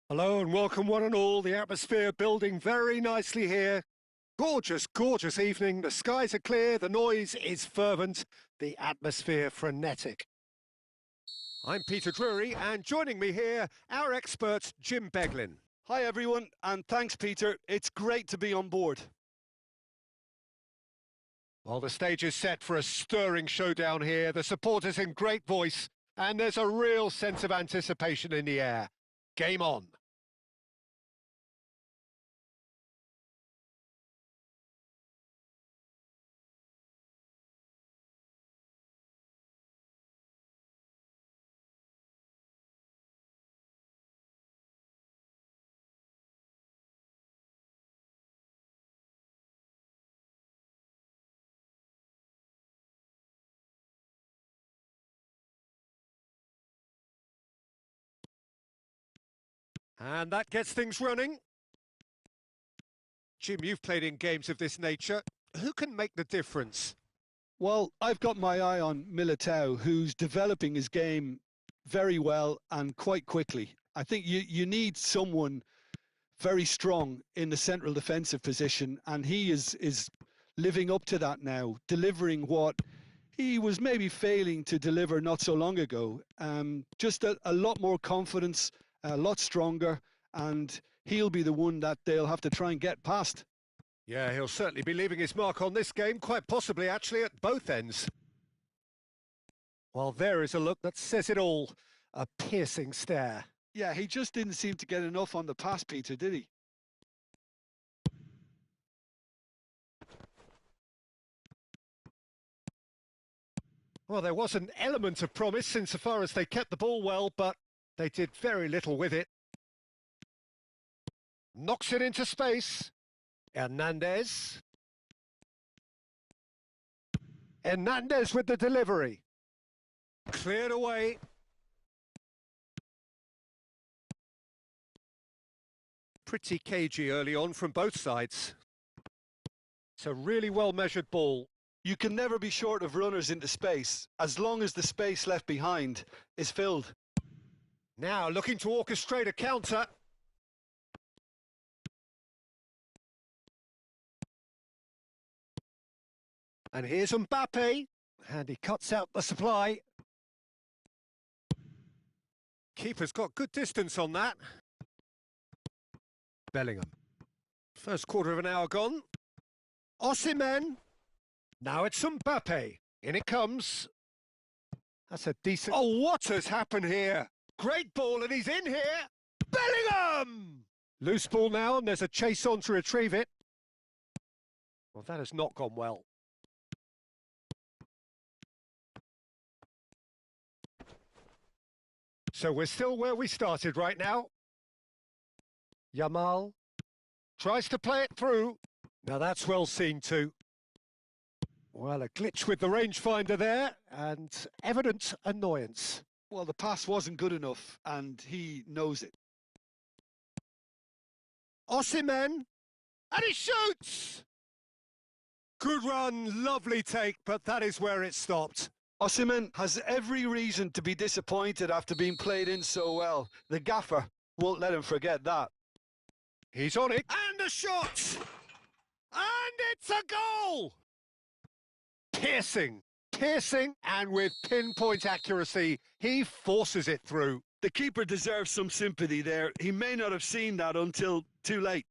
Hello and welcome one and all. The atmosphere building very nicely here. Gorgeous, gorgeous evening. The skies are clear, the noise is fervent, the atmosphere frenetic. I'm Peter Drury, and joining me here, our expert, Jim Beglin. Hi everyone, and thanks Peter. It's great to be on board. Well, the stage is set for a stirring showdown here. The supporters in great voice, and there's a real sense of anticipation in the air. Game on. And that gets things running. Jim, you've played in games of this nature. Who can make the difference? Well, I've got my eye on Militao, who's developing his game very well and quite quickly. I think you need someone very strong in the central defensive position, and he is living up to that now, delivering what he was maybe failing to deliver not so long ago. Just a lot more confidence, a lot stronger, and he'll be the one that they'll have to try and get past. Yeah, he'll certainly be leaving his mark on this game, quite possibly actually at both ends. Well, there is a look that says it all. A piercing stare. Yeah, he just didn't seem to get enough on the pass, Peter, did he? Well, there was an element of promise insofar as they kept the ball well, but they did very little with it. Knocks it into space. Hernandez. Hernandez with the delivery. Cleared away. Pretty cagey early on from both sides. It's a really well-measured ball. You can never be short of runners into space, as long as the space left behind is filled. Now looking to orchestrate a counter. And here's Mbappe, and he cuts out the supply. Keeper's got good distance on that. Bellingham. First quarter of an hour gone. Osimhen. Now it's Mbappe. In it comes. That's a decent... Oh, what has happened here? Great ball, and he's in here. Bellingham! Loose ball now, and there's a chase on to retrieve it. Well, that has not gone well. So we're still where we started right now. Yamal tries to play it through. Now that's well seen too. Well, a glitch with the rangefinder there and evident annoyance. Well, the pass wasn't good enough, and he knows it. Osimhen, and he shoots! Good run, lovely take, but that is where it stopped. Osimhen has every reason to be disappointed after being played in so well. The gaffer won't let him forget that. He's on it, and a shot! And it's a goal! Piercing, and with pinpoint accuracy, he forces it through. The keeper deserves some sympathy there. He may not have seen that until too late.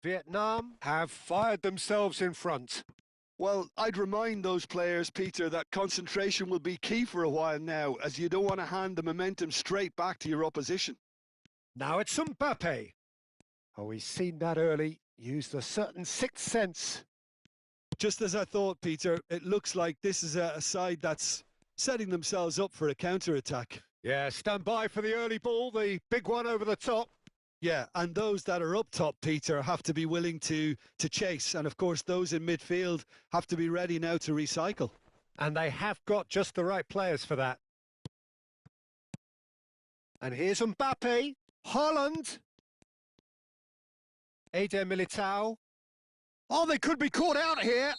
Vietnam have fired themselves in front. Well, I'd remind those players, Peter, that concentration will be key for a while now, as you don't want to hand the momentum straight back to your opposition. Now it's Mbappe. Oh, he's seen that early, used a certain sixth sense. Just as I thought, Peter, it looks like this is a side that's setting themselves up for a counter-attack. Yeah, stand by for the early ball, the big one over the top. Yeah, and those that are up top, Peter, have to be willing to chase. And, of course, those in midfield have to be ready now to recycle. And they have got just the right players for that. And here's Mbappe, Haaland, Eder Militao. Oh, they could be caught out here.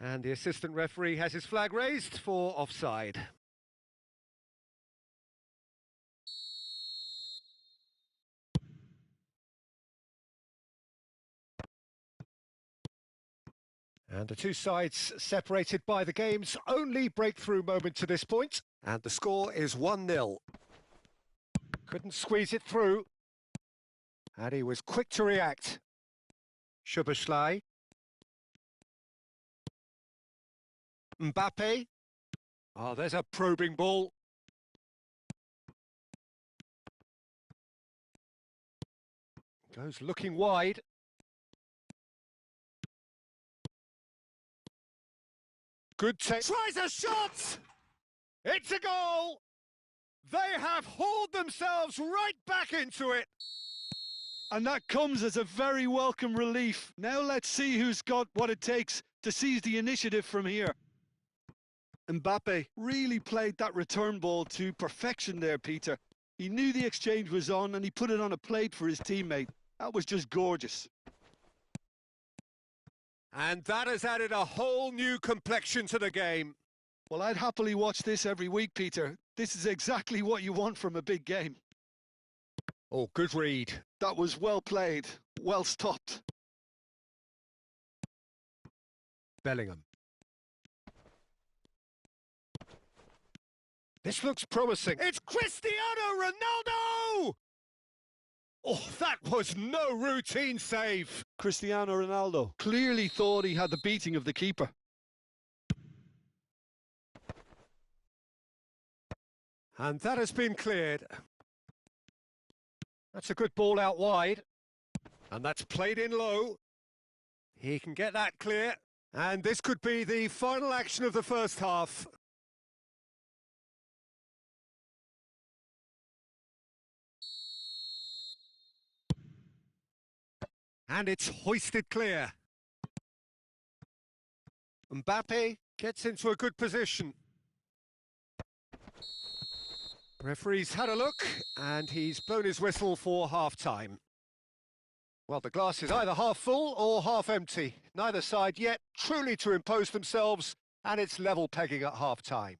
And the assistant referee has his flag raised for offside. And the two sides separated by the game's only breakthrough moment to this point. And the score is 1-0. Couldn't squeeze it through. And he was quick to react. Szoboszlai. Mbappe. Oh, there's a probing ball. Goes looking wide. Good take. Tries a shot! It's a goal! They have hauled themselves right back into it. And that comes as a very welcome relief. Now let's see who's got what it takes to seize the initiative from here. Mbappe really played that return ball to perfection there, Peter. He knew the exchange was on and he put it on a plate for his teammate. That was just gorgeous. And that has added a whole new complexion to the game. Well, I'd happily watch this every week, Peter. This is exactly what you want from a big game. Oh, good read. That was well played, well stopped. Bellingham. This looks promising. It's Cristiano Ronaldo! Oh, that was no routine save. Cristiano Ronaldo clearly thought he had the beating of the keeper. And that has been cleared. That's a good ball out wide. And that's played in low. He can get that clear. And this could be the final action of the first half. And it's hoisted clear. Mbappe gets into a good position. Referee's had a look, and he's blown his whistle for half-time. Well, the glass is either half full or half empty. Neither side yet truly to impose themselves, and it's level pegging at half-time.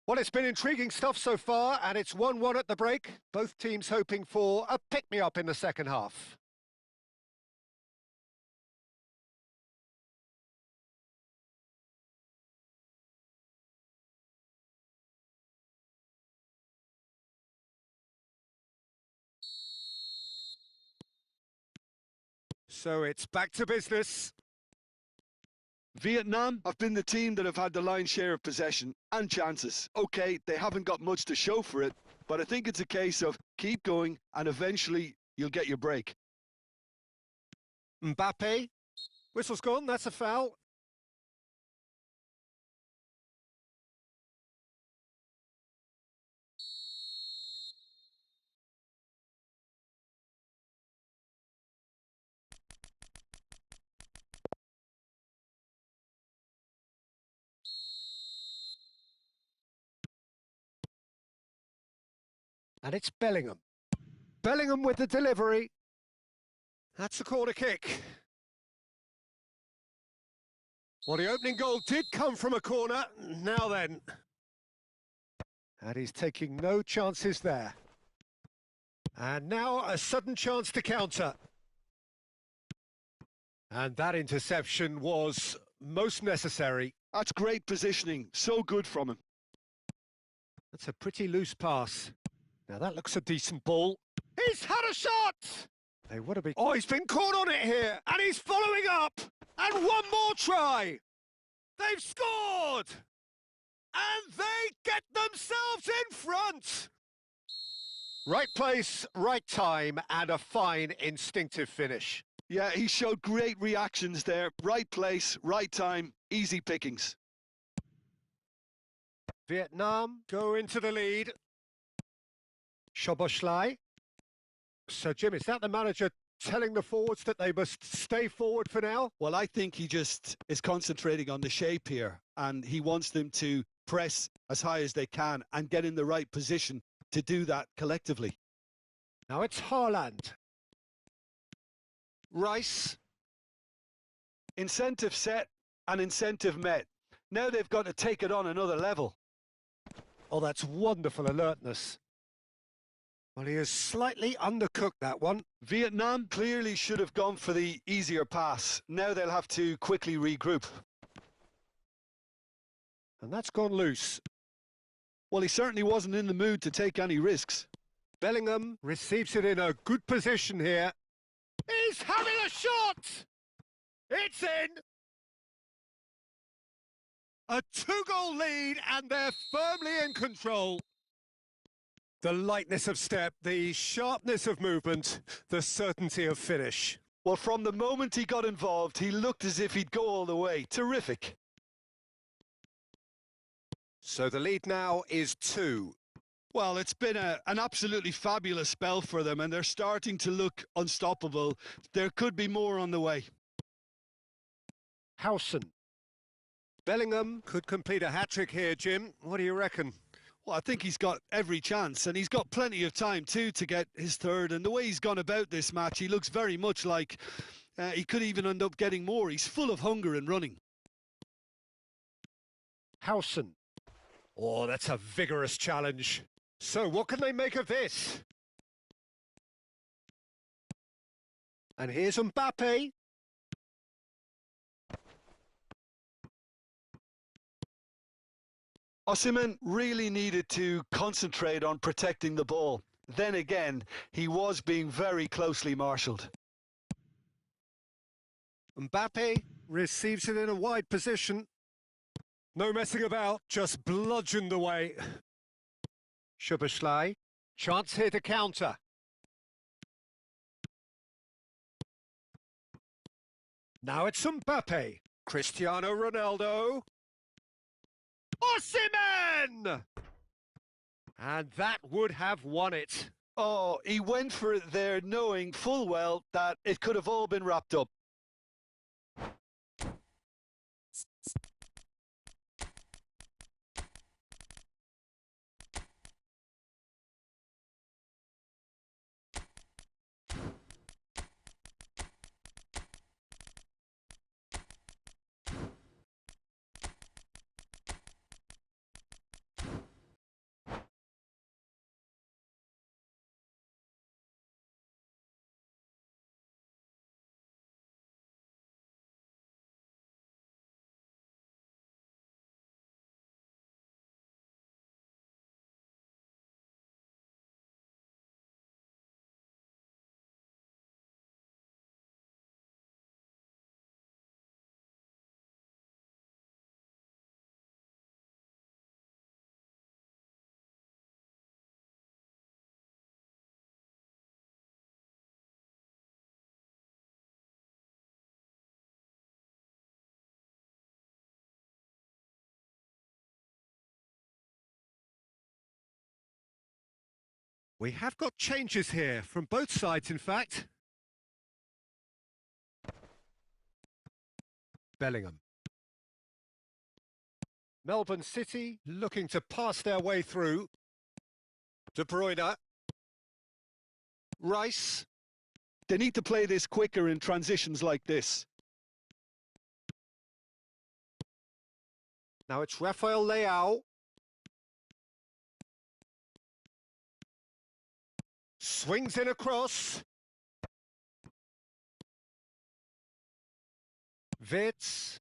Well, it's been intriguing stuff so far, and it's 1-1 at the break. Both teams hoping for a pick-me-up in the second half. So it's back to business. Vietnam have been the team that have had the lion's share of possession and chances. OK, they haven't got much to show for it, but I think it's a case of keep going and eventually you'll get your break. Mbappe. Whistle's gone, that's a foul. And it's Bellingham. Bellingham with the delivery. That's the corner kick. Well, the opening goal did come from a corner. Now then. And he's taking no chances there. And now a sudden chance to counter. And that interception was most necessary. That's great positioning. So good from him. That's a pretty loose pass. Now that looks a decent ball. He's had a shot! They would have been... Oh, he's been caught on it here. And he's following up. And one more try. They've scored! And they get themselves in front! Right place, right time, and a fine instinctive finish. Yeah, he showed great reactions there. Right place, right time, easy pickings. Vietnam go into the lead. Szoboszlai. So, Jim, is that the manager telling the forwards that they must stay forward for now? Well, I think he just is concentrating on the shape here, and he wants them to press as high as they can and get in the right position to do that collectively. Now it's Haaland. Rice. Incentive set and incentive met. Now they've got to take it on another level. Oh, that's wonderful alertness. Well, he has slightly undercooked that one. Vietnam clearly should have gone for the easier pass. Now they'll have to quickly regroup. And that's gone loose. Well, he certainly wasn't in the mood to take any risks. Bellingham receives it in a good position here. He's having a shot! It's in! A 2-goal lead, and they're firmly in control. The lightness of step, the sharpness of movement, the certainty of finish. Well, from the moment he got involved, he looked as if he'd go all the way. Terrific. So the lead now is 2. Well, it's been an absolutely fabulous spell for them, and they're starting to look unstoppable. There could be more on the way. Hiuqn. Bellingham could complete a hat-trick here, Jim. What do you reckon? Well, I think he's got every chance, and he's got plenty of time too to get his third. And the way he's gone about this match, he looks very much like he could even end up getting more. He's full of hunger and running. Hiuqn. Oh, that's a vigorous challenge. So what can they make of this? And here's Mbappe. Osimhen really needed to concentrate on protecting the ball. Then again, he was being very closely marshalled. Mbappe receives it in a wide position. No messing about, just bludgeoned away. Szoboszlai, chance here to counter. Now it's Mbappe. Cristiano Ronaldo. Osimhen! And that would have won it. Oh, he went for it there knowing full well that it could have all been wrapped up. We have got changes here, from both sides in fact. Bellingham. Melbourne City looking to pass their way through. De Bruyne. Rice. They need to play this quicker in transitions like this. Now it's Rafael Leao. Swings in across. Wits.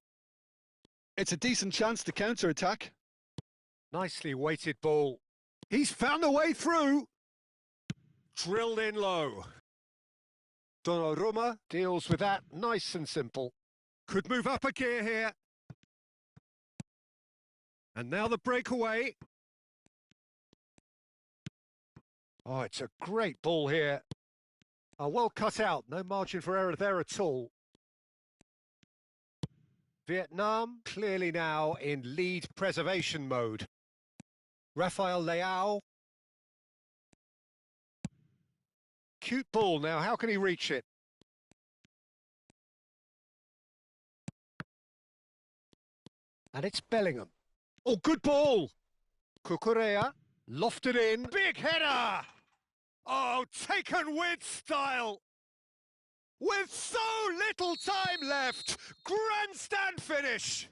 It's a decent chance to counter-attack. Nicely weighted ball. He's found a way through. Drilled in low. Donnarumma deals with that nice and simple. Could move up a gear here. And now the breakaway. Oh, it's a great ball here. Well cut out. No margin for error there at all. Vietnam clearly now in lead preservation mode. Rafael Leao. Cute ball now. How can he reach it? And it's Bellingham. Oh, good ball. Cucurella lofted in. Big header! Oh, taken with style. With so little time left. Grandstand finish.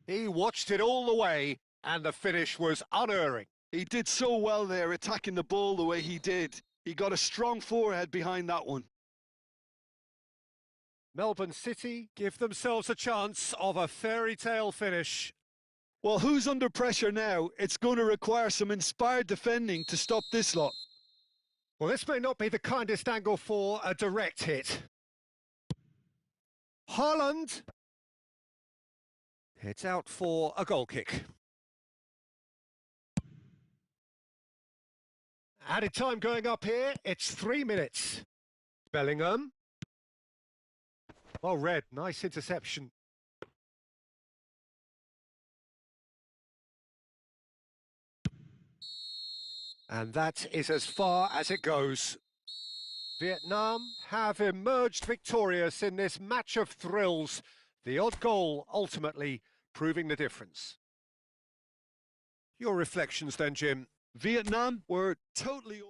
He watched it all the way, and the finish was unerring. He did so well there, attacking the ball the way he did. He got a strong forehead behind that one. Melbourne City give themselves a chance of a fairy tale finish. Well, who's under pressure now? It's going to require some inspired defending to stop this lot. Well, this may not be the kindest angle for a direct hit. Haaland. It's out for a goal kick. Added time going up here. It's 3 minutes. Bellingham. Well read. Nice interception. And that is as far as it goes. Vietnam have emerged victorious in this match of thrills. The odd goal ultimately proving the difference. Your reflections then, Jim? Vietnam were totally...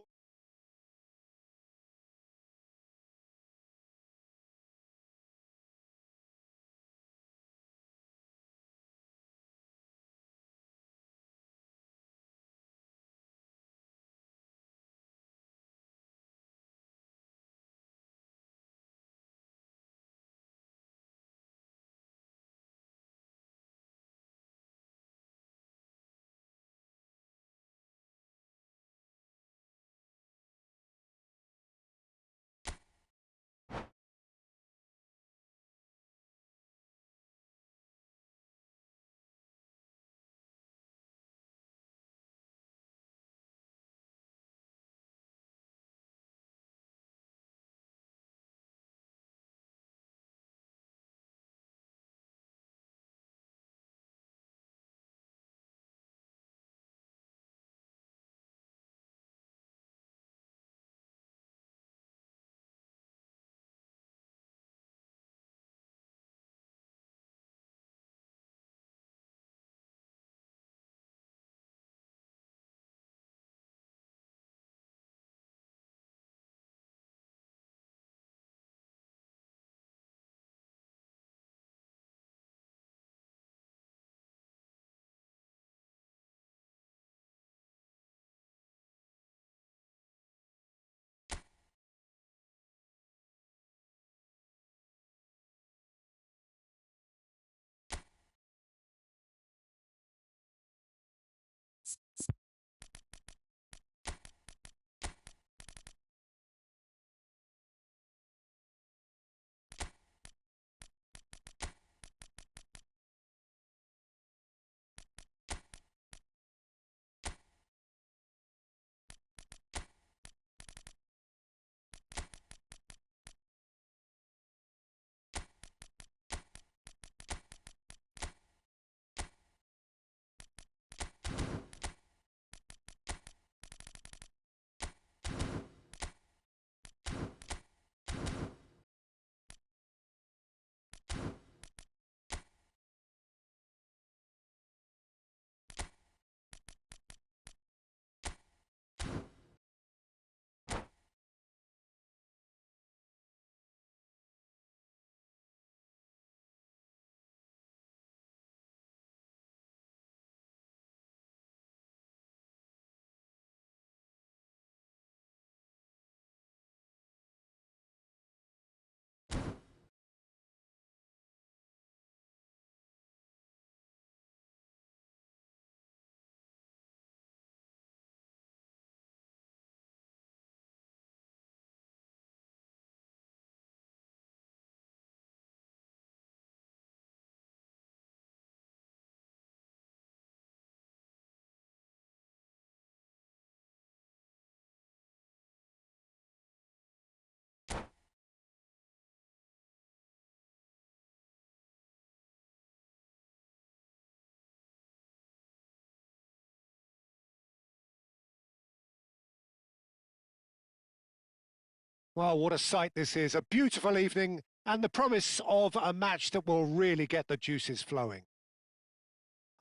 Well, what a sight this is. A beautiful evening and the promise of a match that will really get the juices flowing.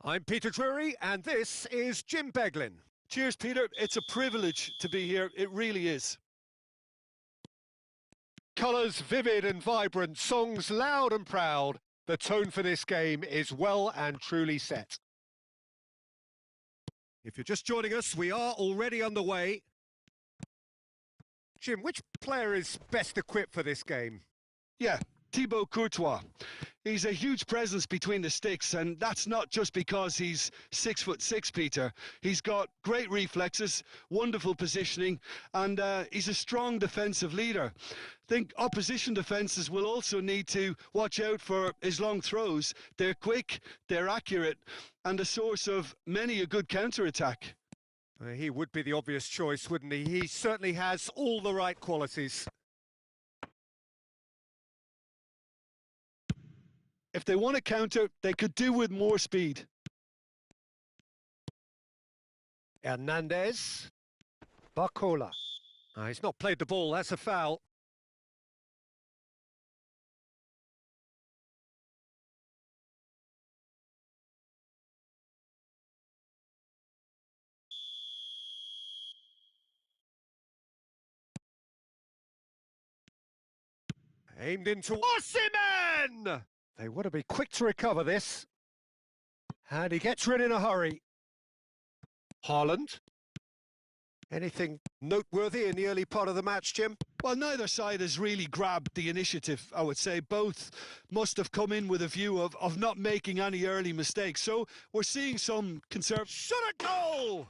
I'm Peter Drury and this is Jim Beglin. Cheers, Peter. It's a privilege to be here. It really is. Colours vivid and vibrant, songs loud and proud. The tone for this game is well and truly set. If you're just joining us, we are already underway. Jim, which player is best equipped for this game? Yeah, Thibaut Courtois. He's a huge presence between the sticks, and that's not just because he's 6'6", Peter. He's got great reflexes, wonderful positioning, and he's a strong defensive leader. I think opposition defences will also need to watch out for his long throws. They're quick, they're accurate, and a source of many a good counter-attack. He would be the obvious choice, wouldn't he? He certainly has all the right qualities. If they want to counter, they could do with more speed. Hernandez. Barcola. He's not played the ball, that's a foul. Aimed into Osimhen! They want to be quick to recover this. And he gets rid in a hurry. Haaland. Anything noteworthy in the early part of the match, Jim? Well, neither side has really grabbed the initiative, I would say. Both must have come in with a view of not making any early mistakes. So we're seeing some conservative... Shot a goal!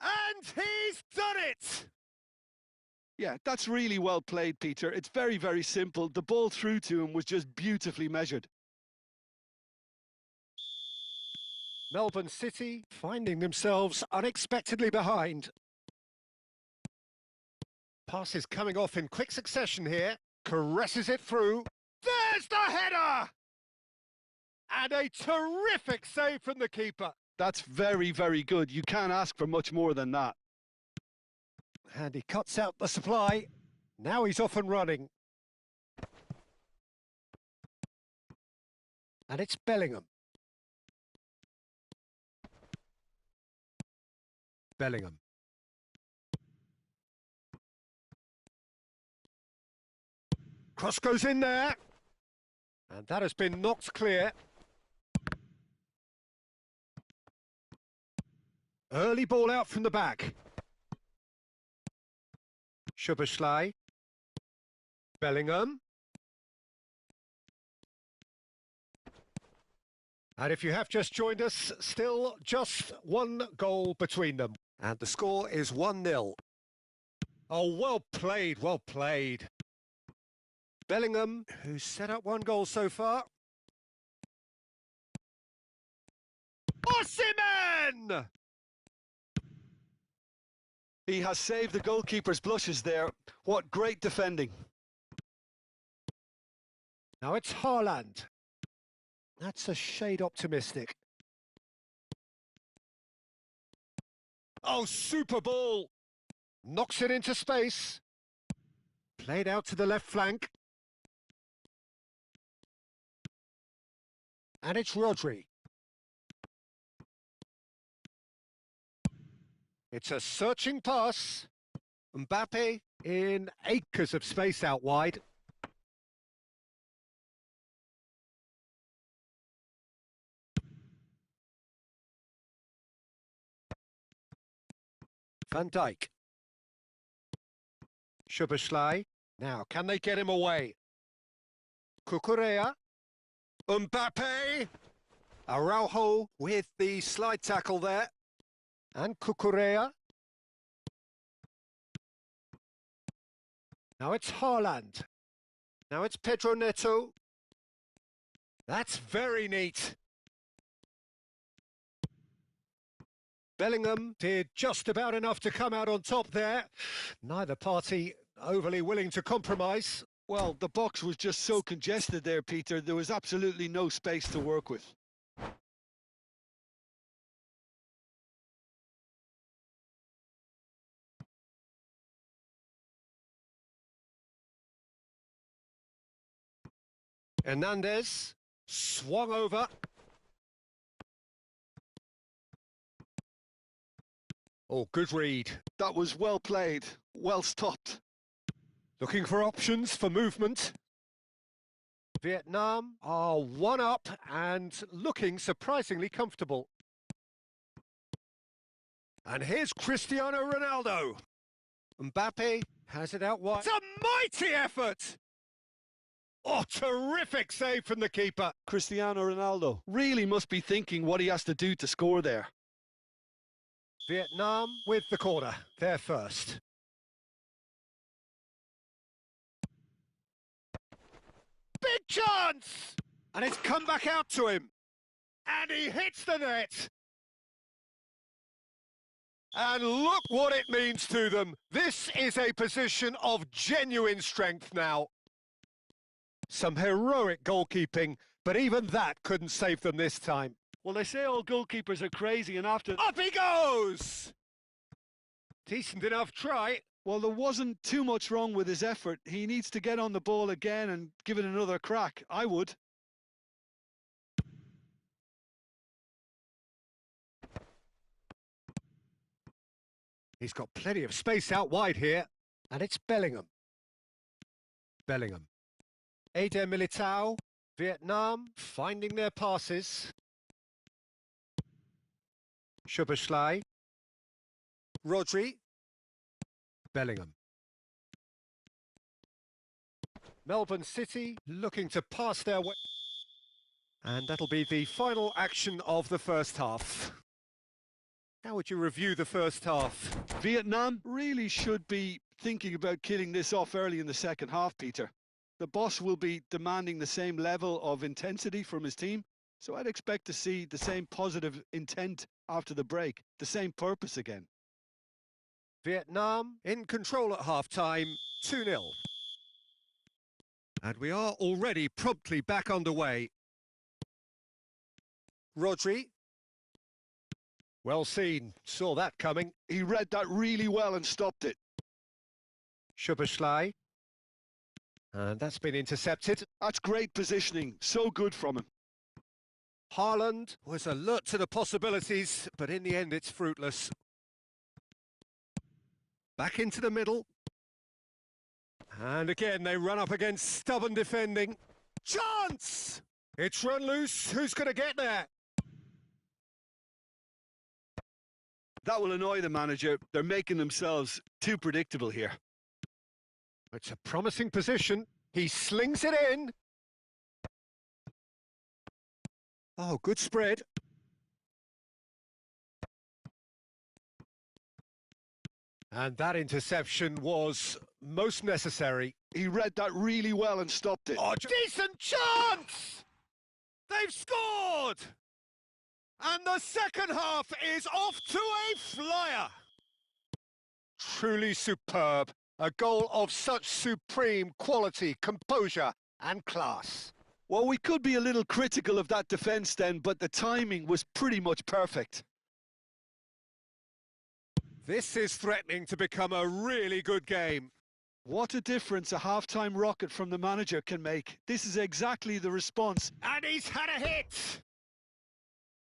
And he's done it! Yeah, that's really well played, Peter. It's very, very simple. The ball through to him was just beautifully measured. Melbourne City finding themselves unexpectedly behind. Passes coming off in quick succession here. Caresses it through. There's the header! And a terrific save from the keeper. That's very, very good. You can't ask for much more than that. And he cuts out the supply. Now he's off and running. And it's Bellingham. Bellingham. Cross goes in there. And that has been knocked clear. Early ball out from the back. Szoboszlai. Bellingham. And if you have just joined us, still just one goal between them. And the score is 1-0. Oh, well played, well played. Bellingham, who's set up one goal so far. Osimhen! He has saved the goalkeeper's blushes there. What great defending. Now it's Haaland. That's a shade optimistic. Oh, super ball! Knocks it into space. Played out to the left flank. And it's Rodri. It's a searching pass. Mbappe in acres of space out wide. Van Dijk. Szoboszlai. Now, can they get him away? Cucurella. Mbappe. Araujo with the slide tackle there. And Cucurella. Now it's Haaland. Now it's Pedro Neto. That's very neat. Bellingham did just about enough to come out on top there. Neither party overly willing to compromise. Well, the box was just so congested there, Peter. There was absolutely no space to work with. Hernandez swung over. Oh, good read. That was well played, well stopped. Looking for options for movement. Vietnam are one up and looking surprisingly comfortable. And here's Cristiano Ronaldo. Mbappe has it out wide. It's a mighty effort! Oh, terrific save from the keeper. Cristiano Ronaldo really must be thinking what he has to do to score there. Vietnam with the corner. They're first. Big chance! And it's come back out to him. And he hits the net. And look what it means to them. This is a position of genuine strength now. Some heroic goalkeeping, but even that couldn't save them this time. Well, they say all goalkeepers are crazy, and after... Up he goes! Decent enough try. Well, there wasn't too much wrong with his effort. He needs to get on the ball again and give it another crack. I would. He's got plenty of space out wide here. And it's Bellingham. Bellingham. Eder Militao. Vietnam finding their passes. Szoboszlai. Rodri. Bellingham. Melbourne City looking to pass their way. And that'll be the final action of the first half. How would you review the first half? Vietnam really should be thinking about killing this off early in the second half, Peter. The boss will be demanding the same level of intensity from his team, so I'd expect to see the same positive intent after the break, the same purpose again. Vietnam in control at half-time, 2-0. And we are already promptly back underway. Rodri. Well seen, saw that coming. He read that really well and stopped it. Szoboszlai. And that's been intercepted. That's great positioning, so good from him. Haaland was alert to the possibilities, but in the end it's fruitless. Back into the middle. And again they run up against stubborn defending. Chance! It's run loose, who's going to get there? That will annoy the manager. They're making themselves too predictable here. It's a promising position. He slings it in. Oh, good spread. And that interception was most necessary. He read that really well and stopped it. Oh, decent chance! They've scored! And the second half is off to a flyer. Truly superb. A goal of such supreme quality, composure and class. Well, we could be a little critical of that defence then, but the timing was pretty much perfect. This is threatening to become a really good game. What a difference a half-time rocket from the manager can make. This is exactly the response. And he's had a hit!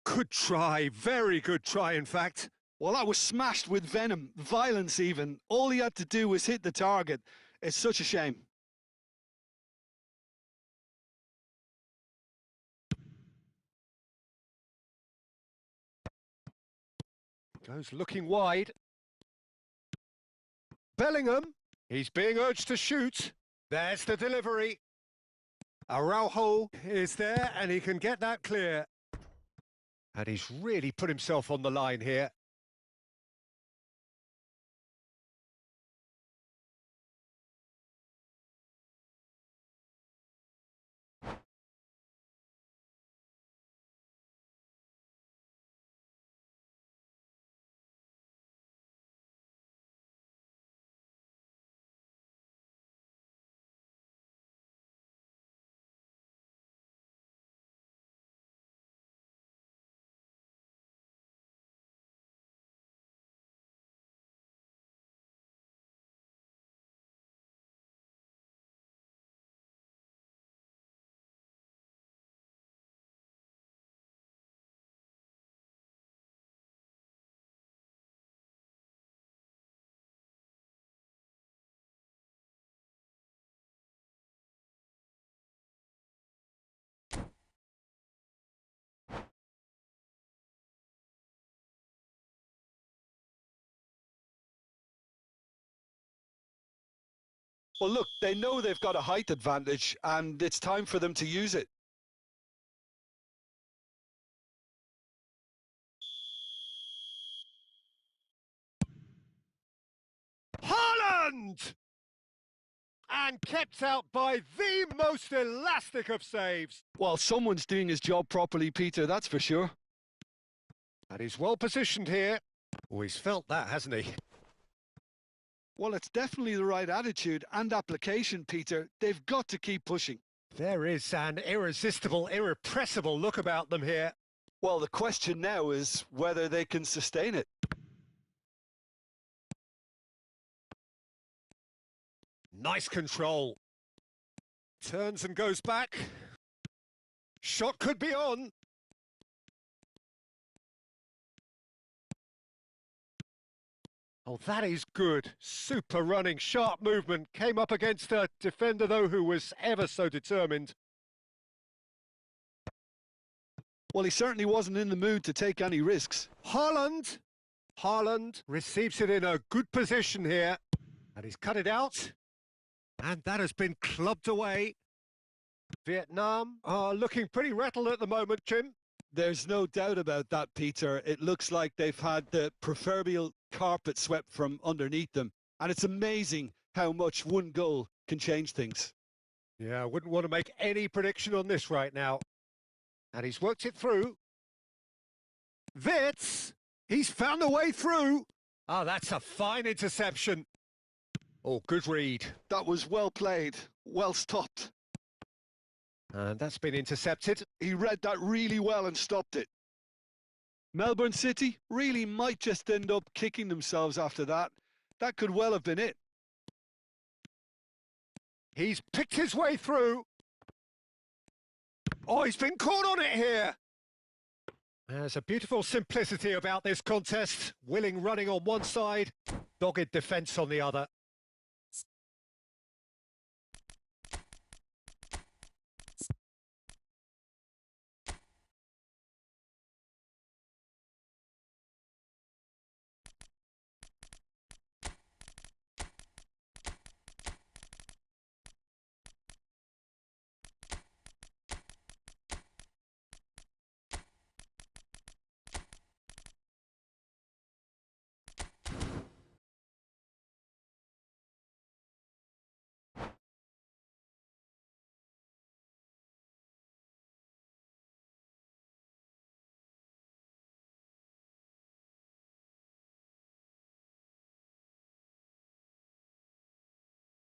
Good try, very good try in fact. Well, that was smashed with venom, violence even. All he had to do was hit the target. It's such a shame. Goes looking wide. Bellingham, he's being urged to shoot. There's the delivery. Araujo is there and he can get that clear. And he's really put himself on the line here. Well, look, they know they've got a height advantage, and it's time for them to use it. Haaland! And kept out by the most elastic of saves. Well, someone's doing his job properly, Peter, that's for sure. And he's well positioned here. Oh, he's felt that, hasn't he? Well, it's definitely the right attitude and application, Peter. They've got to keep pushing. There is an irresistible, irrepressible look about them here. Well, the question now is whether they can sustain it. Nice control. Turns and goes back. Shot could be on. Oh, that is good. Super running, sharp movement. Came up against a defender, though, who was ever so determined. Well, he certainly wasn't in the mood to take any risks. Haaland receives it in a good position here. And he's cut it out. And that has been clubbed away. Vietnam are looking pretty rattled at the moment, Jim. There's no doubt about that, Peter. It looks like they've had the proverbial carpet swept from underneath them. And it's amazing how much one goal can change things. Yeah, I wouldn't want to make any prediction on this right now. And he's worked it through. Wits, he's found a way through. Oh, that's a fine interception. Oh, good read. That was well played, well stopped. And that's been intercepted. He read that really well and stopped it. Melbourne City really might just end up kicking themselves after that. That could well have been it. He's picked his way through. Oh, he's been caught on it here. There's a beautiful simplicity about this contest. Willing running on one side, dogged defence on the other.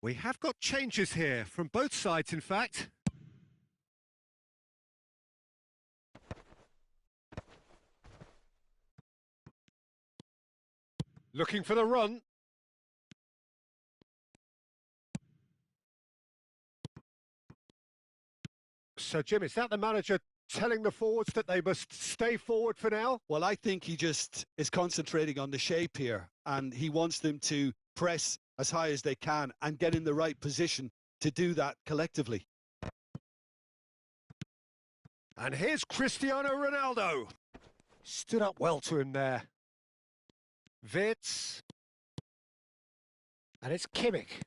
We have got changes here, from both sides in fact. Looking for the run. So Jim, is that the manager telling the forwards that they must stay forward for now? Well, I think he just is concentrating on the shape here, and he wants them to press as high as they can and get in the right position to do that collectively. And here's Cristiano Ronaldo. Stood up well to him there. Wits. And it's Kimmich.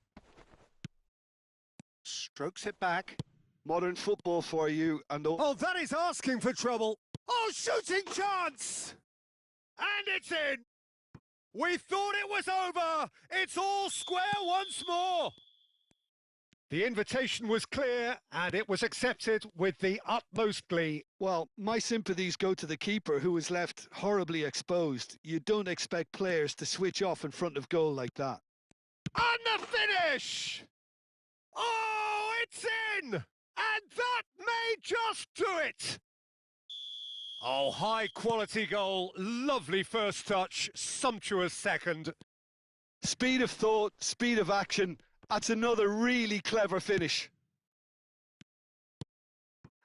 Strokes it back. Modern football for you, and oh, that is asking for trouble. Oh, shooting chance! And it's in! We thought it was over! It's all square once more! The invitation was clear, and it was accepted with the utmost glee. Well, my sympathies go to the keeper, who was left horribly exposed. You don't expect players to switch off in front of goal like that. And the finish! Oh, it's in! And that may just do it! Oh, high-quality goal, lovely first touch, sumptuous second. Speed of thought, speed of action, that's another really clever finish.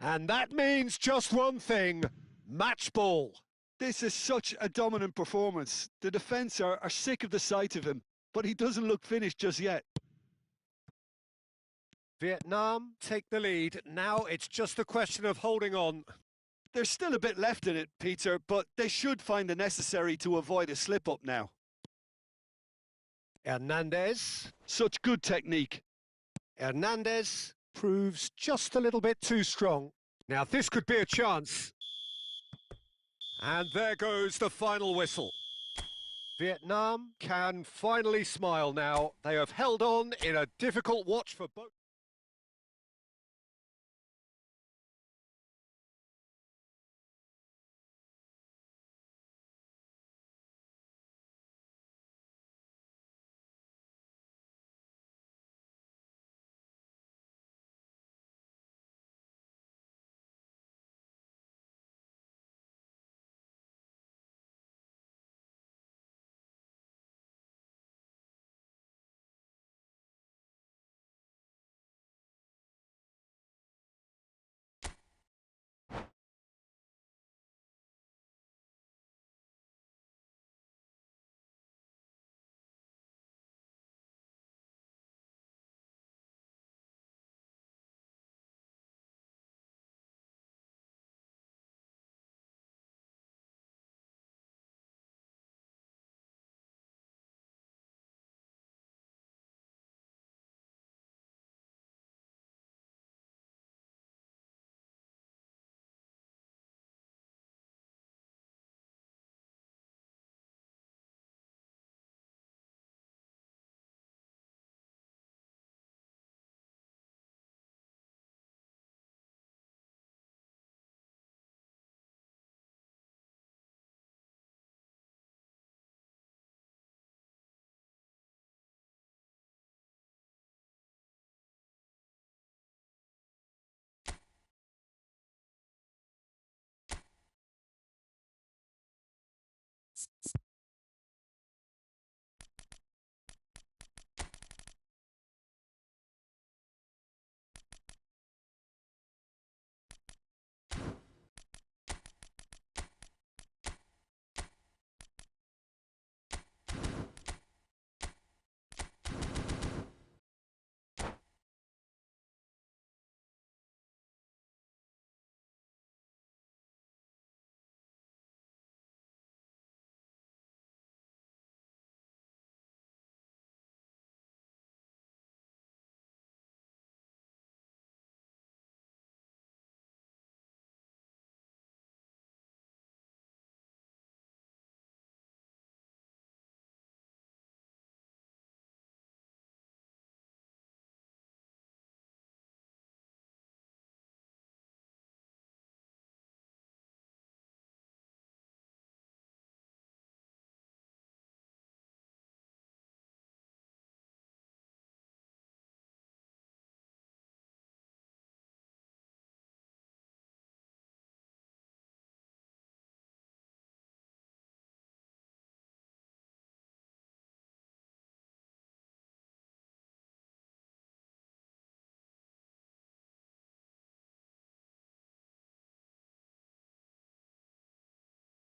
And that means just one thing, match ball. This is such a dominant performance. The defence are sick of the sight of him, but he doesn't look finished just yet. Vietnam take the lead. Now it's just a question of holding on. There's still a bit left in it, Peter, but they should find the necessary to avoid a slip-up now. Hernandez. Such good technique. Hernandez proves just a little bit too strong. Now this could be a chance. And there goes the final whistle. Vietnam can finally smile now. They have held on in a difficult watch for both.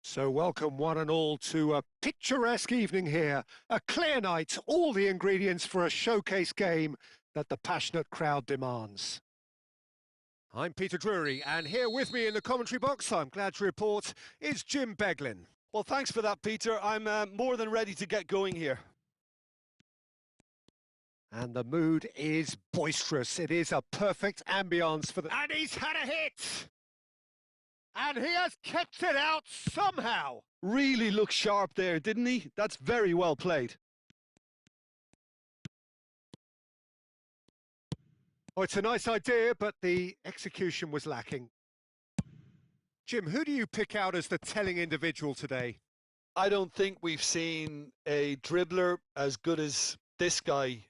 So welcome one and all to a picturesque evening here. A clear night, all the ingredients for a showcase game that the passionate crowd demands. I'm Peter Drury, and here with me in the commentary box, I'm glad to report, is Jim Beglin. Well, thanks for that, Peter. I'm more than ready to get going here. And the mood is boisterous. It is a perfect ambience for the... And he's had a hit! And he has kept it out somehow. Really looked sharp there, didn't he? That's very well played. Oh, it's a nice idea, but the execution was lacking. Jim, who do you pick out as the telling individual today? I don't think we've seen a dribbler as good as this guy,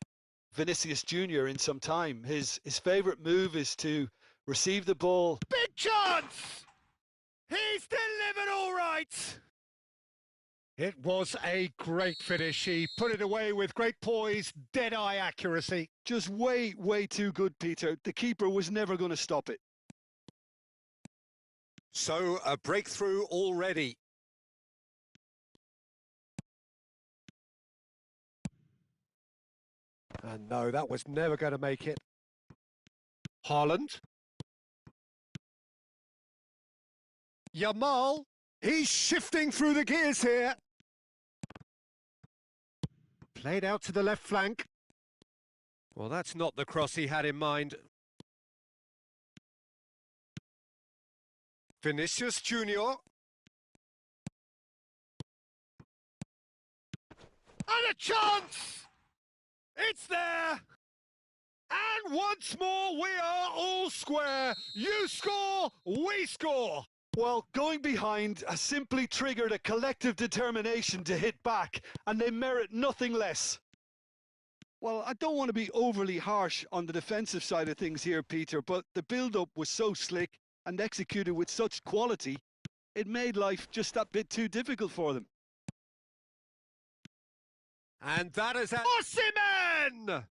Vinicius Jr., in some time. His favourite move is to receive the ball. Big chance! He's delivered all right! It was a great finish. He put it away with great poise, dead-eye accuracy. Just way, way too good, Peter. The keeper was never going to stop it. So, a breakthrough already. And no, that was never going to make it. Haaland. Yamal, he's shifting through the gears here. Played out to the left flank. Well, that's not the cross he had in mind. Vinicius Junior. And a chance! It's there! And once more, we are all square. You score, we score. Well, going behind has simply triggered a collective determination to hit back, and they merit nothing less. Well, I don't want to be overly harsh on the defensive side of things here, Peter, but the build-up was so slick and executed with such quality, it made life just that bit too difficult for them. And that is Osimhen!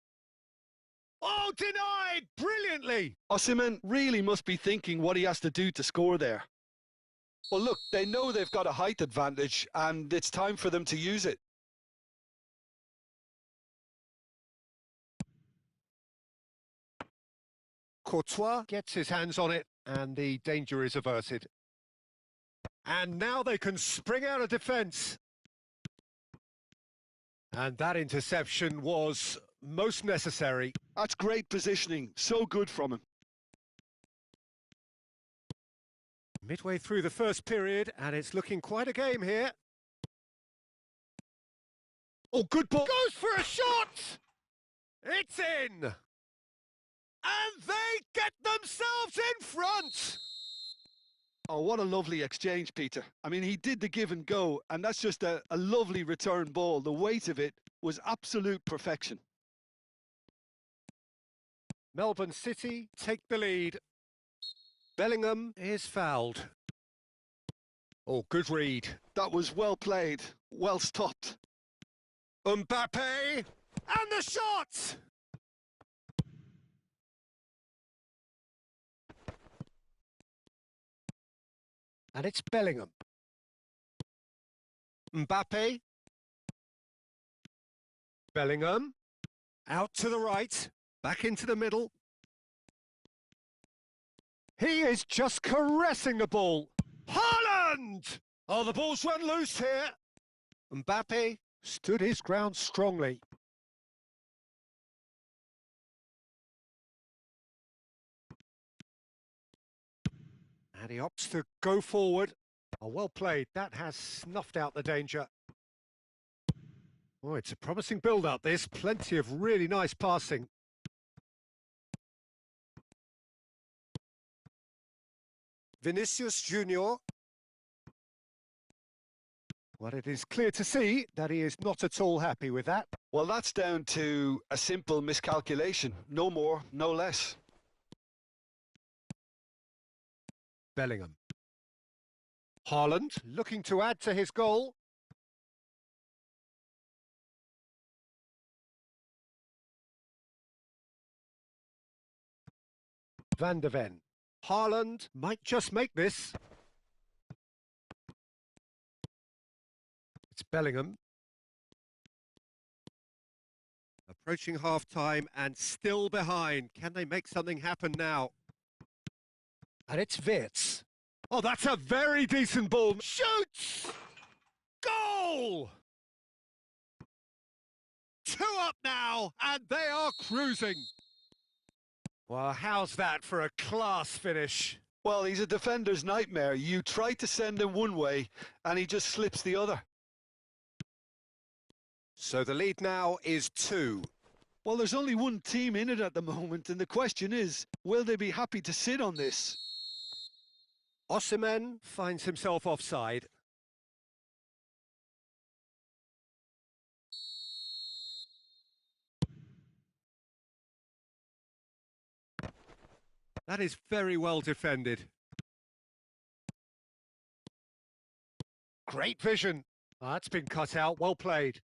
Oh, denied brilliantly! Osimhen really must be thinking what he has to do to score there. Well, look, they know they've got a height advantage, and it's time for them to use it. Courtois gets his hands on it, and the danger is averted. And now they can spring out of defence. And that interception was most necessary. That's great positioning, so good from him. Midway through the first period, and it's looking quite a game here. Oh, good ball. Goes for a shot! It's in! And they get themselves in front! Oh, what a lovely exchange, Peter. I mean, he did the give and go, and that's just a lovely return ball. The weight of it was absolute perfection. Melbourne City take the lead. Bellingham is fouled. Oh, good read. That was well played, well stopped. Mbappe! And the shot! And it's Bellingham. Mbappe. Bellingham. Out to the right. Back into the middle. He is just caressing the ball. Haaland! Oh, the ball's run loose here. Mbappe stood his ground strongly. And he opts to go forward. Oh, well played. That has snuffed out the danger. Oh, it's a promising build-up, this. Plenty of really nice passing. Vinicius Junior. Well, it is clear to see that he is not at all happy with that. Well, that's down to a simple miscalculation. No more, no less. Bellingham. Haaland looking to add to his goal. Van de Ven. Haaland might just make this. It's Bellingham. Approaching half-time and still behind. Can they make something happen now? And it's Wirtz. Oh, that's a very decent ball. Shoots! Goal! 2 up now, and they are cruising. Well, how's that for a class finish? Well, he's a defender's nightmare. You try to send him one way, and he just slips the other. So the lead now is 2. Well, there's only one team in it at the moment, and the question is, will they be happy to sit on this? Osimhen finds himself offside. That is very well defended. Great vision. Oh, that's been cut out. Well played.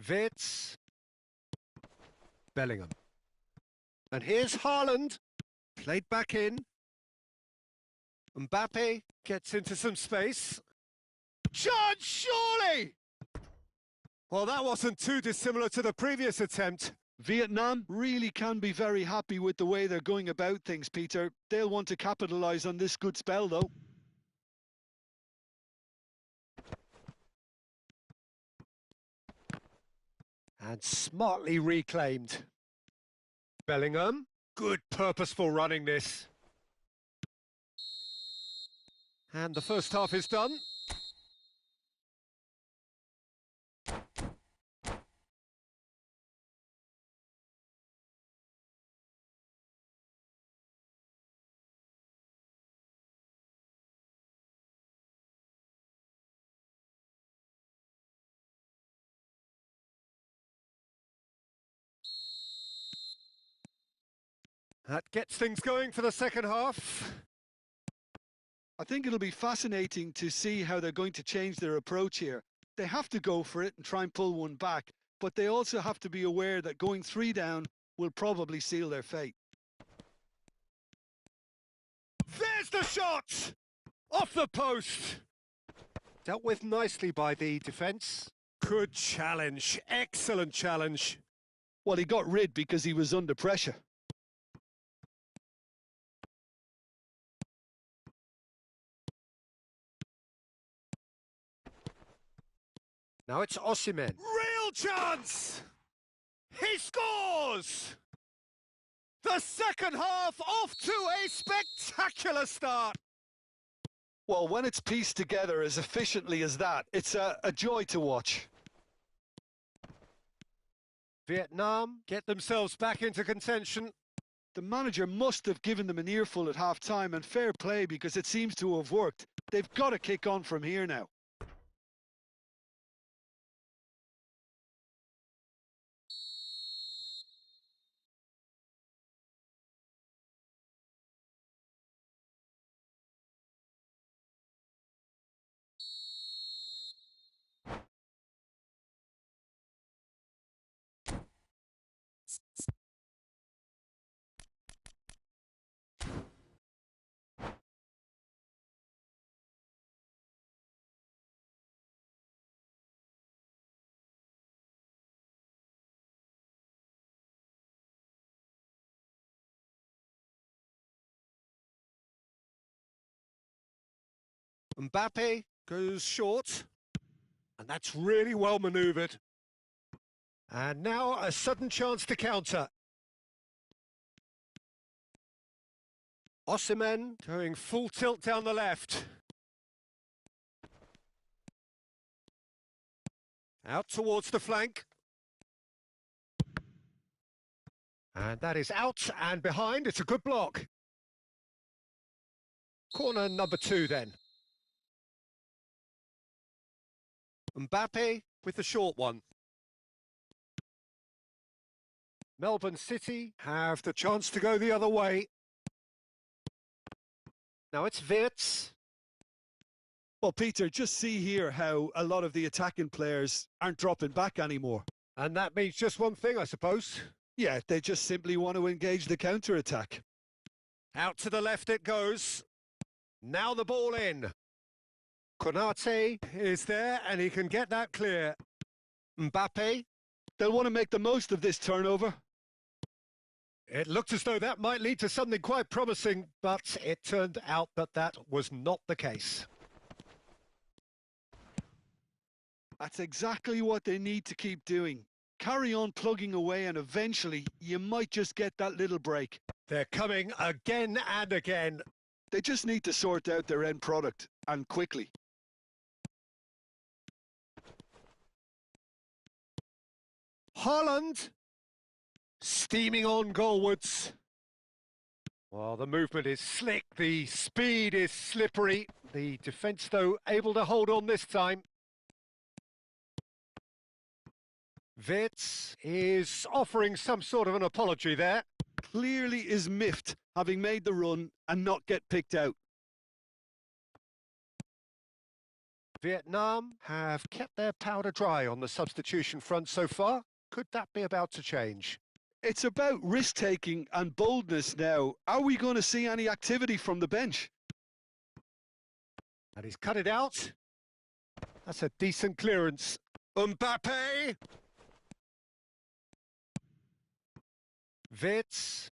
Wirtz. Bellingham. And here's Haaland. Played back in. Mbappe gets into some space. Chance, surely! Well, that wasn't too dissimilar to the previous attempt. Vietnam really can be very happy with the way they're going about things, Peter. They'll want to capitalise on this good spell, though. And smartly reclaimed. Bellingham, good purposeful running this. And the first half is done. That gets things going for the second half. I think it'll be fascinating to see how they're going to change their approach here. They have to go for it and try and pull one back, but they also have to be aware that going 3 down will probably seal their fate. There's the shot! Off the post! Dealt with nicely by the defence. Good challenge, excellent challenge. Well, he got rid because he was under pressure. Now it's Osimhen. Real chance! He scores! The second half off to a spectacular start. Well, when it's pieced together as efficiently as that, it's a joy to watch. Vietnam get themselves back into contention. The manager must have given them an earful at half-time, and fair play because it seems to have worked. They've got to kick on from here now. Mbappe goes short, and that's really well manoeuvred. And now a sudden chance to counter. Osimhen going full tilt down the left. Out towards the flank. And that is out and behind. It's a good block. Corner number 2 then. Mbappe with the short one. Melbourne City have the chance to go the other way. Now it's Wirtz. Well, Peter, just see here how a lot of the attacking players aren't dropping back anymore. And that means just one thing, I suppose. Yeah, they just simply want to engage the counter-attack. Out to the left it goes. Now the ball in. Konate is there and he can get that clear. Mbappe. They'll want to make the most of this turnover. It looked as though that might lead to something quite promising, but it turned out that that was not the case. That's exactly what they need to keep doing. Carry on plugging away and eventually you might just get that little break. They're coming again and again. They just need to sort out their end product, and quickly. Haaland steaming on goalwards. Well, the movement is slick, the speed is slippery. The defence, though, able to hold on this time. Wirtz is offering some sort of an apology there. Clearly is miffed, having made the run and not get picked out. Vietnam have kept their powder dry on the substitution front so far. Could that be about to change? It's about risk-taking and boldness now. Are we going to see any activity from the bench? And he's cut it out. That's a decent clearance. Mbappe! Wirtz.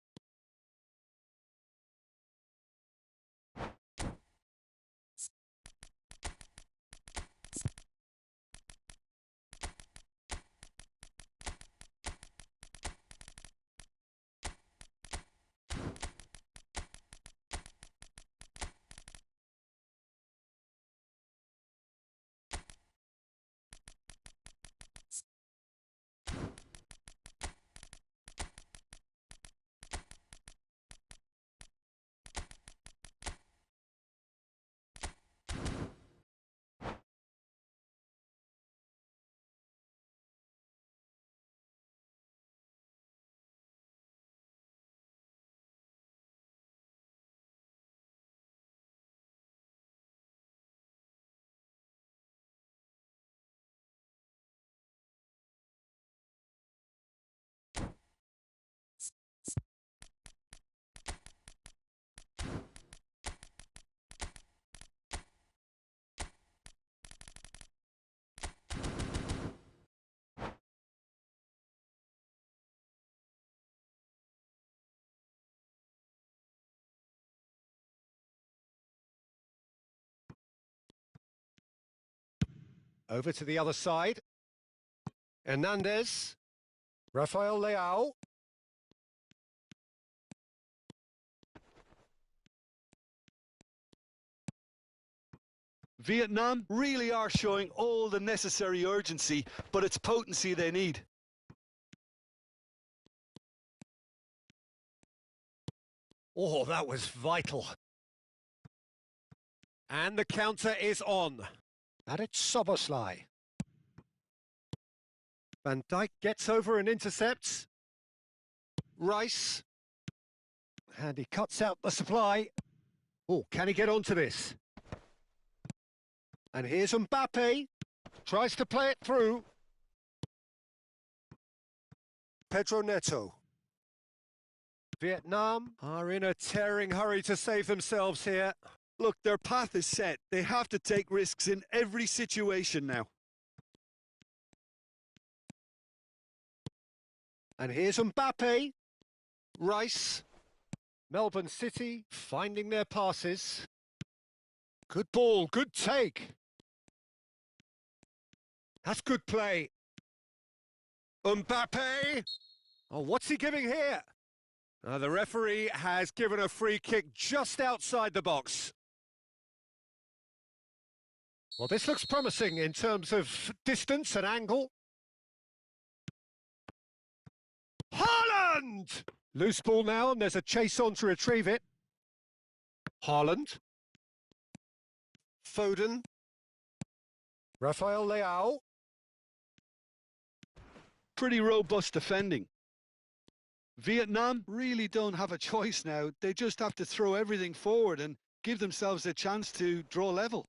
Over to the other side. Hernandez. Rafael Leao. Vietnam really are showing all the necessary urgency, but it's potency they need. Oh, that was vital. And the counter is on. And it's Soboslai. Van Dijk gets over and intercepts. Rice. And he cuts out the supply. Oh, can he get onto this? And here's Mbappe. Tries to play it through. Pedro Neto. Vietnam are in a tearing hurry to save themselves here. Look, their path is set. They have to take risks in every situation now. And here's Mbappe. Rice. Melbourne City finding their passes. Good ball, good take. That's good play. Mbappe. Oh, what's he giving here? The referee has given a free kick just outside the box. Well, this looks promising in terms of distance and angle. Haaland! Loose ball now, and there's a chase on to retrieve it. Haaland. Foden. Rafael Leao. Pretty robust defending. Vietnam really don't have a choice now. They just have to throw everything forward and give themselves a chance to draw level.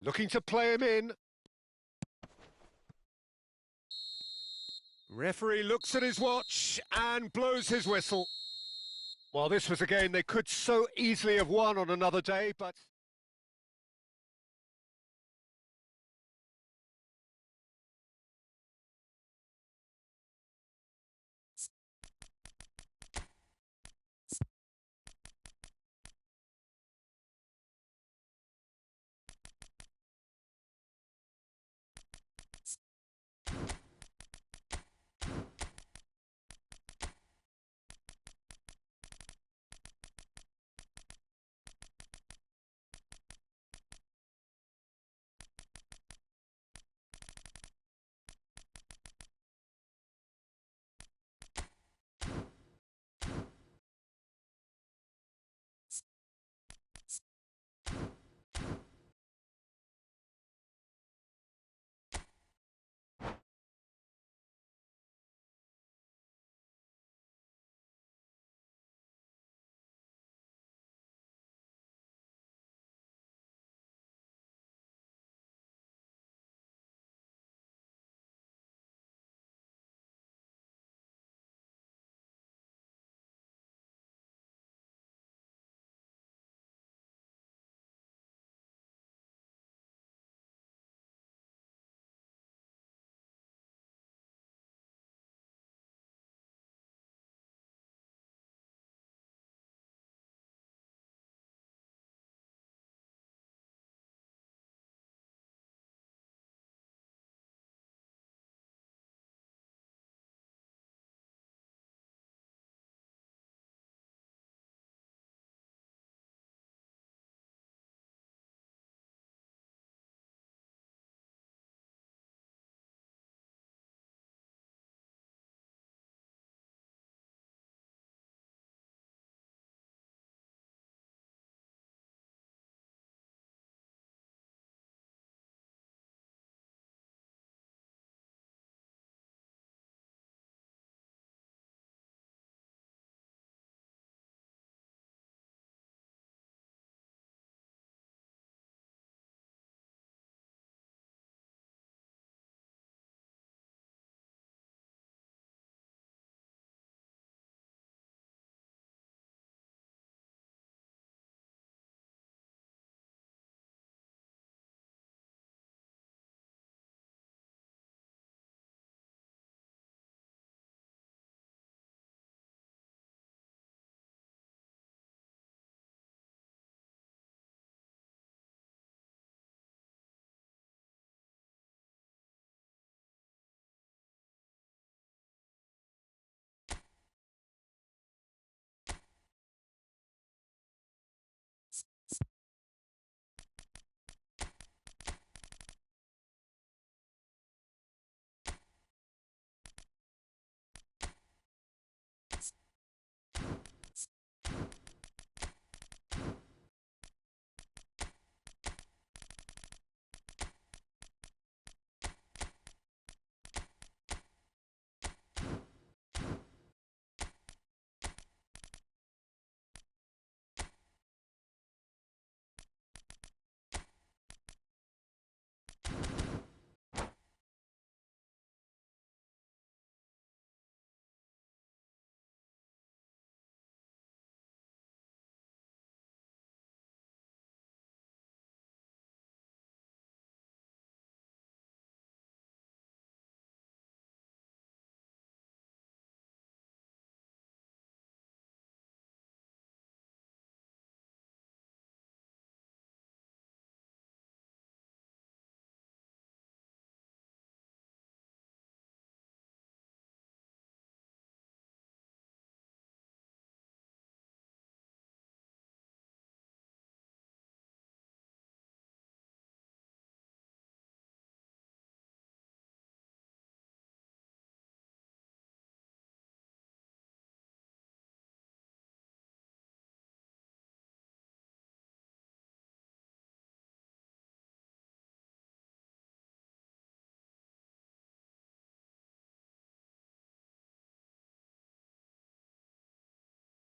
Looking to play him in. Referee looks at his watch and blows his whistle. Well, this was a game they could so easily have won on another day, but...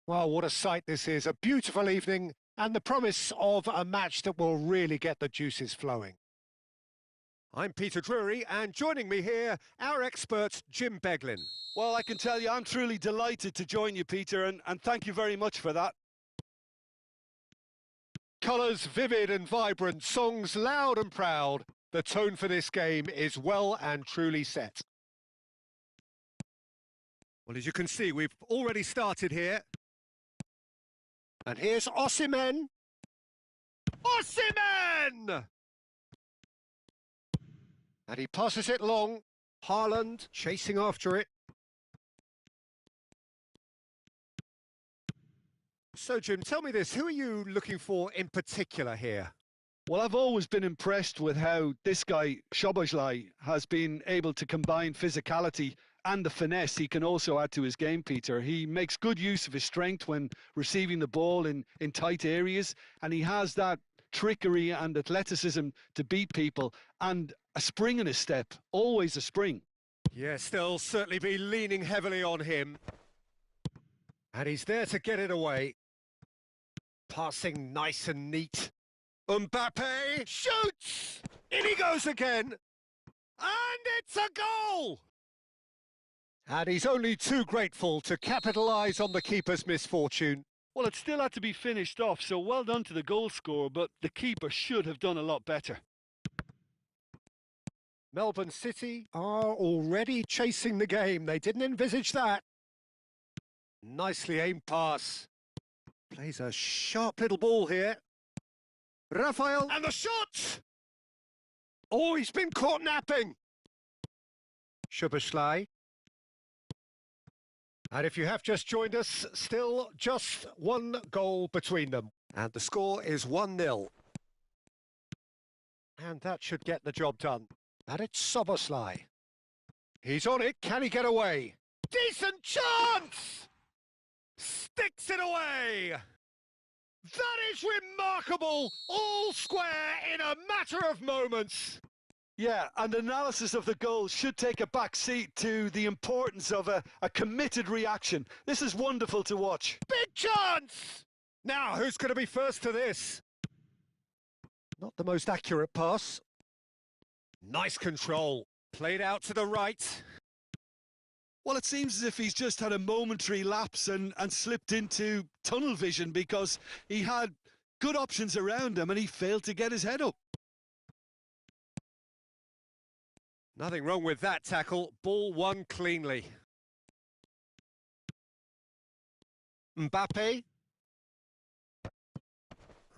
Well, what a sight this is. A beautiful evening and the promise of a match that will really get the juices flowing. I'm Peter Drury, and joining me here, our expert, Jim Beglin. Well, I can tell you I'm truly delighted to join you, Peter, and thank you very much for that. Colours vivid and vibrant, songs loud and proud. The tone for this game is well and truly set. Well, as you can see, we've already started here. And here's Osimhen. Osimhen! And he passes it long. Haaland chasing after it. So, Jim, tell me this. Who are you looking for in particular here? Well, I've always been impressed with how this guy, Szoboszlai, has been able to combine physicality and the finesse he can also add to his game, Peter. He makes good use of his strength when receiving the ball in tight areas, and he has that trickery and athleticism to beat people, and a spring in his step, always a spring. Yes, they'll certainly be leaning heavily on him. And he's there to get it away. Passing nice and neat. Mbappe shoots! In he goes again! And it's a goal! And he's only too grateful to capitalise on the keeper's misfortune. Well, it still had to be finished off, so well done to the goal scorer, but the keeper should have done a lot better. Melbourne City are already chasing the game. They didn't envisage that. Nicely aimed pass. Plays a sharp little ball here. Rafael, and the shot! Oh, he's been caught napping. Szoboszlai. And if you have just joined us, still just one goal between them. And the score is 1-0. And that should get the job done. And it's Szoboszlai. He's on it. Can he get away? Decent chance! Sticks it away! That is remarkable! All square in a matter of moments. Yeah, and analysis of the goal should take a back seat to the importance of a committed reaction. This is wonderful to watch. Big chance! Now, who's going to be first to this? Not the most accurate pass. Nice control. Played out to the right. Well, it seems as if he's just had a momentary lapse and slipped into tunnel vision because he had good options around him and he failed to get his head up. Nothing wrong with that tackle. Ball won cleanly. Mbappe.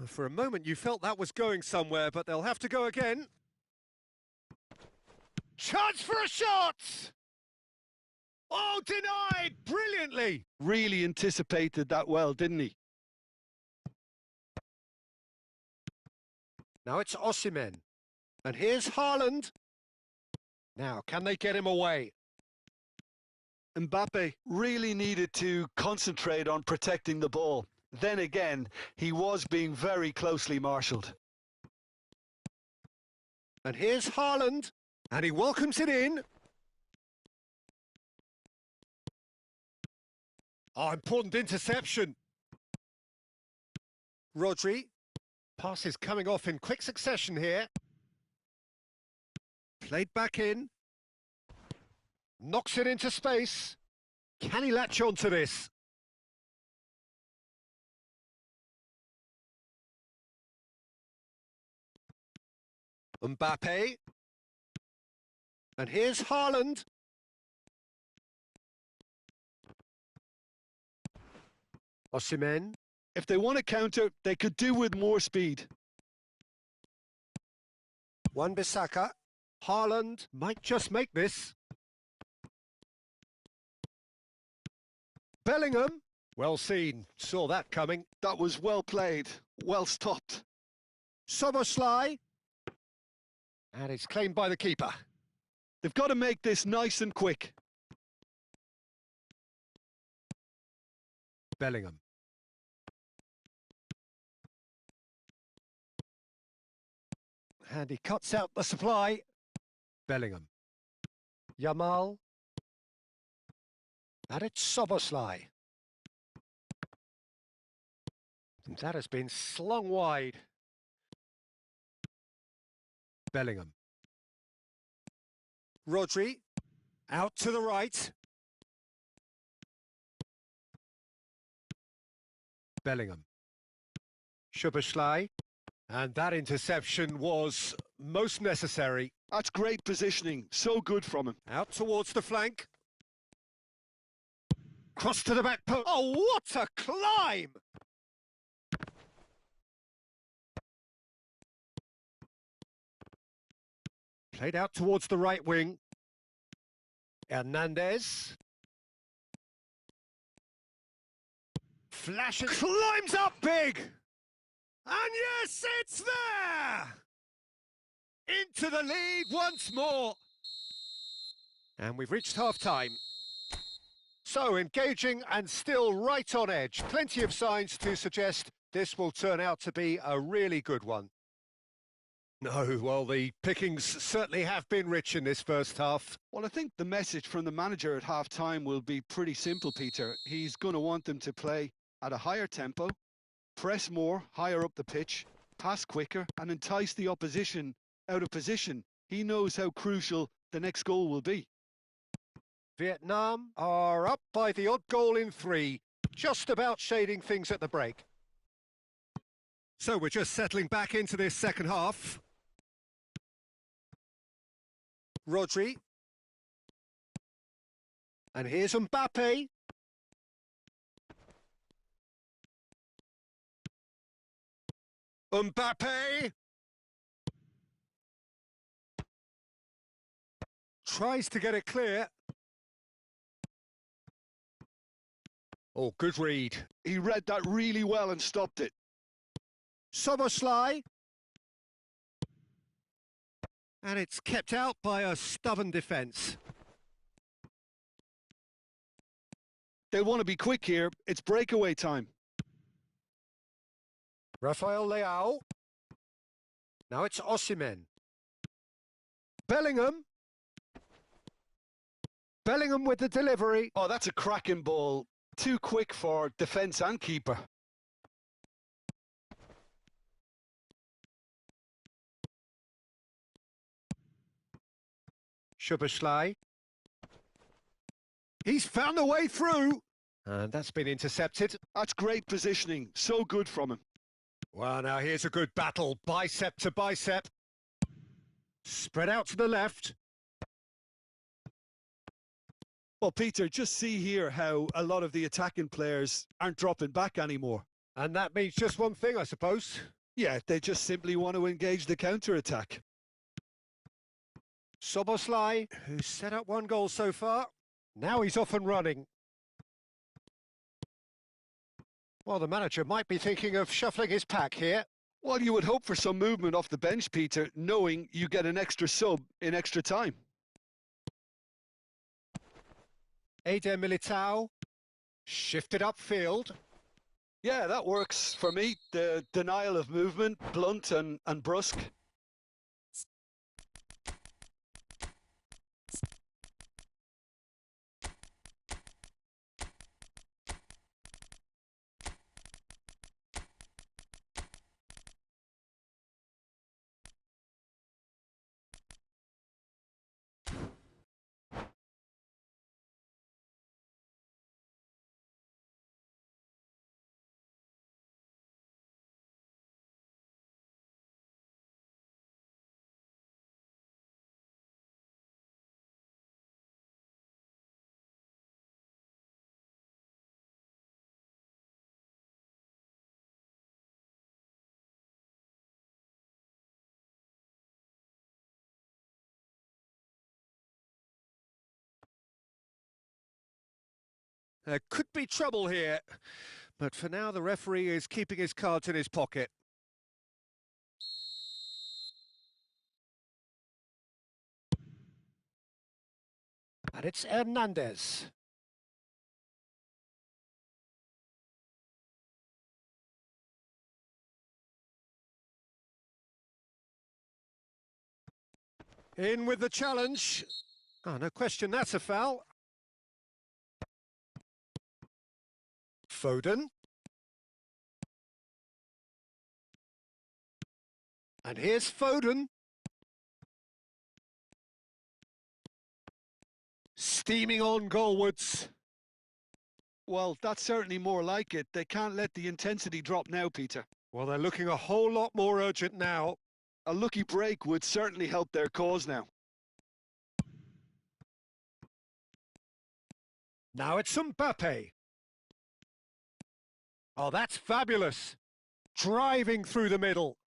For a moment you felt that was going somewhere, but they'll have to go again. Chance for a shot! Oh, denied brilliantly! Really anticipated that well, didn't he? Now it's Osimhen. And here's Haaland. Now, can they get him away? Mbappe really needed to concentrate on protecting the ball. Then again, he was being very closely marshalled. And here's Haaland. And he welcomes it in. Oh, important interception. Rodri. Passes coming off in quick succession here. Played back in. Knocks it into space. Can he latch on to this? Mbappe. And here's Haaland. Osimhen. If they want to counter, they could do with more speed. Wan-Bissaka. Haaland might just make this. Bellingham. Well seen. Saw that coming. That was well played. Well stopped. Szoboszlai. And it's claimed by the keeper. They've got to make this nice and quick. Bellingham. And he cuts out the supply. Bellingham. Yamal. And it's Szoboszlai. And that has been slung wide. Bellingham. Rodri. Out to the right. Bellingham. Szoboszlai. And that interception was most necessary. That's great positioning. So good from him. Out towards the flank. Cross to the back post. Oh, what a climb! Played out towards the right wing. Hernandez. Flashes. Climbs up big! And yes, it's there! Into the lead once more. And we've reached half-time. So engaging and still right on edge. Plenty of signs to suggest this will turn out to be a really good one. No, well, the pickings certainly have been rich in this first half. Well, I think the message from the manager at half-time will be pretty simple, Peter. He's going to want them to play at a higher tempo, press more, higher up the pitch, pass quicker, and entice the opposition out of position. He knows how crucial the next goal will be. Vietnam are up by the odd goal in 3, just about shading things at the break. So we're just settling back into this second half. Rodri. And here's Mbappe. Mbappe! Tries to get it clear. Oh, good read. He read that really well and stopped it. Szoboszlai. And it's kept out by a stubborn defence. They'll want to be quick here. It's breakaway time. Rafael Leao. Now it's Osimhen. Bellingham. Bellingham with the delivery. Oh, that's a cracking ball. Too quick for defence and keeper. Szoboszlai. He's found a way through. And that's been intercepted. That's great positioning. So good from him. Well, now here's a good battle. Bicep to bicep. Spread out to the left. Well, Peter, just see here how a lot of the attacking players aren't dropping back anymore. And that means just one thing, I suppose. Yeah, they just simply want to engage the counter-attack. Szoboszlai, who's set up 1 goal so far. Now he's off and running. Well, the manager might be thinking of shuffling his pack here. Well, you would hope for some movement off the bench, Peter, knowing you get an extra sub in extra time. Eder Militao, shifted upfield. Yeah, that works for me. The denial of movement, blunt and brusque. There could be trouble here, but for now the referee is keeping his cards in his pocket. And it's Hernandez. In with the challenge. Oh, no question, that's a foul. Foden. And here's Foden. Steaming on goalwards. Well, that's certainly more like it. They can't let the intensity drop now, Peter. Well, they're looking a whole lot more urgent now. A lucky break would certainly help their cause now. Now it's Mbappe. Oh, that's fabulous. Driving through the middle.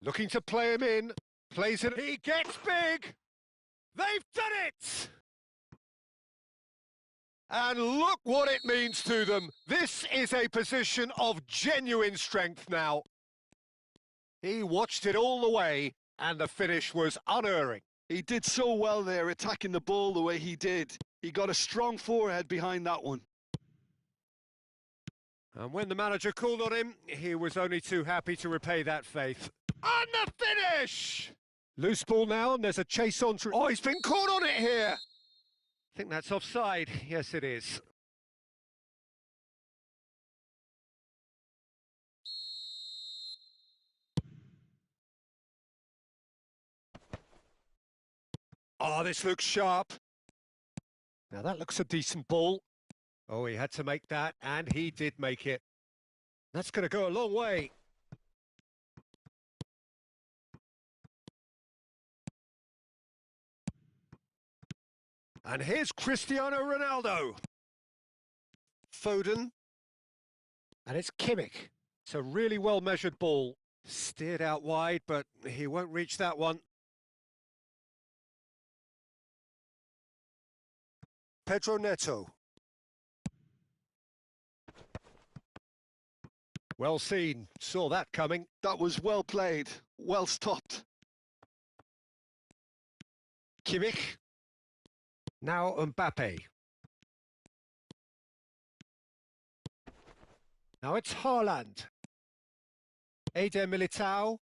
Looking to play him in. Plays it. He gets big. They've done it! And look what it means to them. This is a position of genuine strength now. He watched it all the way, and the finish was unerring. He did so well there, attacking the ball the way he did. He got a strong forehead behind that one. And when the manager called on him, he was only too happy to repay that faith. And the finish! Loose ball now, and there's a chase on through. Oh, he's been caught on it here! I think that's offside. Yes, it is. Oh, this looks sharp. Now that looks a decent ball. Oh, he had to make that, and he did make it. That's going to go a long way. And here's Cristiano Ronaldo. Foden. And it's Kimmich. It's a really well-measured ball. Steered out wide, but he won't reach that one. Pedro Neto. Well seen. Saw that coming. That was well played. Well stopped. Kimmich. Now Mbappe. Now it's Haaland. Eder Militao.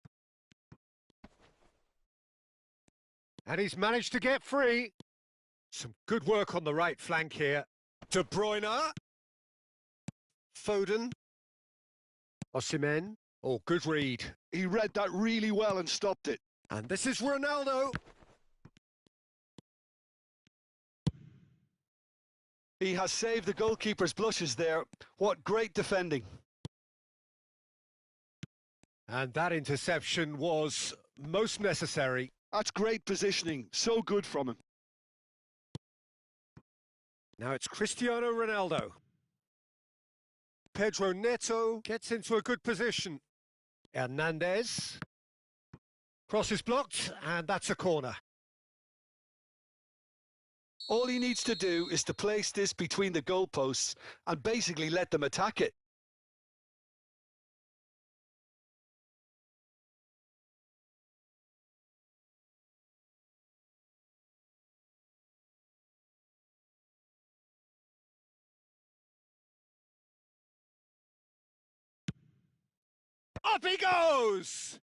And he's managed to get free. Some good work on the right flank here. De Bruyne. Foden. Osimhen. Oh, good read. He read that really well and stopped it. And this is Ronaldo. He has saved the goalkeeper's blushes there. What great defending. And that interception was most necessary. That's great positioning. So good from him. Now it's Cristiano Ronaldo. Pedro Neto gets into a good position. Hernandez. Cross is blocked, and that's a corner. All he needs to do is to place this between the goalposts and basically let them attack it. Up he goes!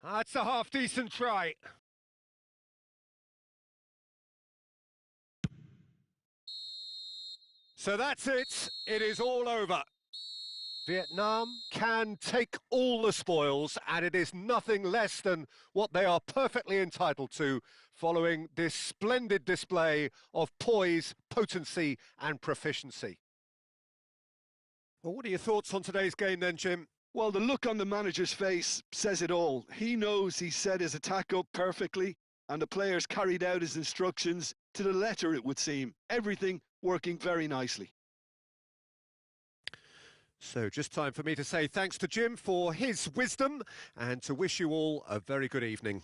That's a half-decent try. So that's it. It is all over. Vietnam can take all the spoils, and it is nothing less than what they are perfectly entitled to following this splendid display of poise, potency and proficiency. Well, what are your thoughts on today's game then, Jim? Well, the look on the manager's face says it all. He knows he set his attack up perfectly, and the players carried out his instructions to the letter, it would seem. Everything working very nicely. So just time for me to say thanks to Jim for his wisdom and to wish you all a very good evening.